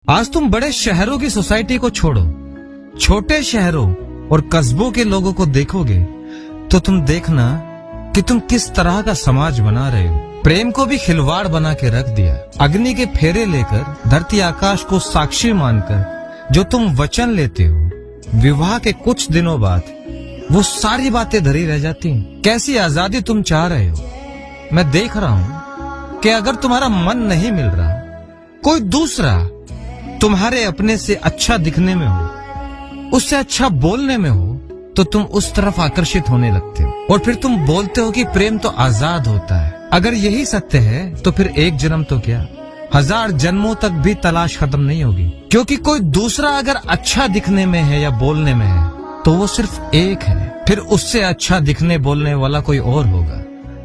आज तुम बड़े शहरों की सोसाइटी को छोड़ो, छोटे शहरों और कस्बों के लोगों को देखोगे तो तुम देखना कि तुम किस तरह का समाज बना रहे हो। प्रेम को भी खिलवाड़ बना के रख दिया। अग्नि के फेरे लेकर धरती आकाश को साक्षी मानकर जो तुम वचन लेते हो, विवाह के कुछ दिनों बाद वो सारी बातें धरी रह जाती हैं। कैसी आजादी तुम चाह रहे हो। मैं देख रहा हूं कि अगर तुम्हारा मन नहीं मिल रहा, कोई दूसरा तुम्हारे अपने से अच्छा दिखने में हो, उससे अच्छा बोलने में हो, तो तुम उस तरफ आकर्षित होने लगते हो और फिर तुम बोलते हो कि प्रेम तो आजाद होता है। अगर यही सत्य है तो फिर एक जन्म तो क्या, 1000 जन्मों तक भी तलाश खत्म नहीं होगी। क्योंकि कोई दूसरा अगर अच्छा दिखने में है या बोलने में है तो वो सिर्फ एक है, फिर उससे अच्छा दिखने बोलने वाला कोई और होगा,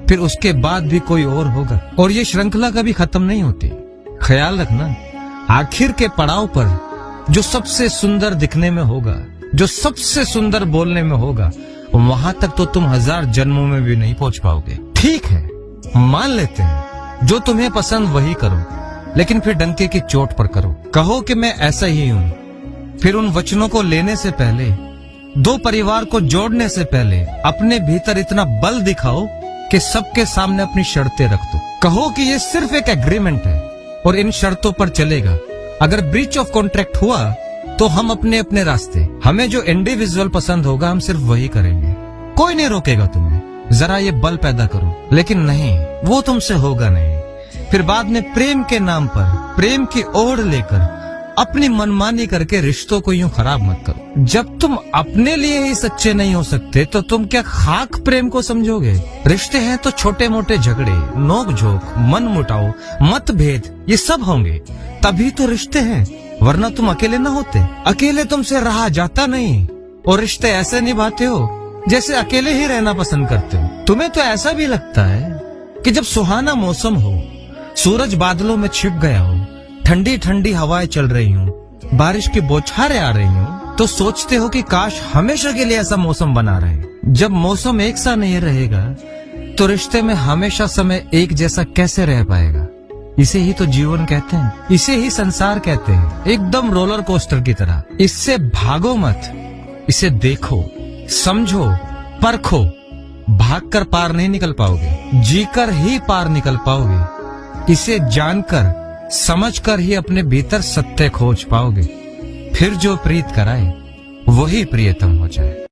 फिर उसके बाद भी कोई और होगा, और ये श्रृंखला कभी खत्म नहीं होती। ख्याल रखना, आखिर के पड़ाव पर जो सबसे सुंदर दिखने में होगा, जो सबसे सुंदर बोलने में होगा, वहां तक तो तुम 1000 जन्मों में भी नहीं पहुंच पाओगे। ठीक है, मान लेते हैं जो तुम्हें पसंद वही करो, लेकिन फिर डंके की चोट पर करो। कहो कि मैं ऐसा ही हूं, फिर उन वचनों को लेने से पहले, दो परिवार को जोड़ने से पहले अपने भीतर इतना बल दिखाओ कि सबके सामने अपनी शर्तें रख दो। कहो कि ये सिर्फ एक एग्रीमेंट है और इन शर्तों पर चलेगा। अगर ब्रीच ऑफ कॉन्ट्रैक्ट हुआ तो हम अपने अपने रास्ते, हमें जो इंडिविजुअल पसंद होगा हम सिर्फ वही करेंगे, कोई नहीं रोकेगा तुम्हें। जरा ये बल पैदा करो। लेकिन नहीं, वो तुमसे होगा नहीं। फिर बाद में प्रेम के नाम पर प्रेम की ओढ़ लेकर अपनी मनमानी करके रिश्तों को यूं खराब मत करो। जब तुम अपने लिए ही सच्चे नहीं हो सकते तो तुम क्या खाक प्रेम को समझोगे। रिश्ते हैं तो छोटे मोटे झगड़े, नोक झोंक, मन मुटाव, मतभेद, ये सब होंगे, तभी तो रिश्ते हैं, वरना तुम अकेले ना होते। अकेले तुमसे रहा जाता नहीं, और रिश्ते ऐसे निभाते हो जैसे अकेले ही रहना पसंद करते हो। तुम्हें तो ऐसा भी लगता है कि जब सुहाना मौसम हो, सूरज बादलों में छिप गया हो, ठंडी ठंडी हवाएं चल रही हो, बारिश की बौछारें आ रही हो, तो सोचते हो कि काश हमेशा के लिए ऐसा मौसम बना रहे। जब मौसम एक सा नहीं रहेगा तो रिश्ते में हमेशा समय एक जैसा कैसे रह पाएगा। इसे ही तो जीवन कहते हैं, इसे ही संसार कहते हैं, एकदम रोलर कोस्टर की तरह। इससे भागो मत, इसे देखो, समझो, परखो। भागकर पार नहीं निकल पाओगे, जीकर ही पार निकल पाओगे। इसे जानकर समझकर ही अपने भीतर सत्य खोज पाओगे। फिर जो प्रीत कराए वही प्रियतम हो जाए।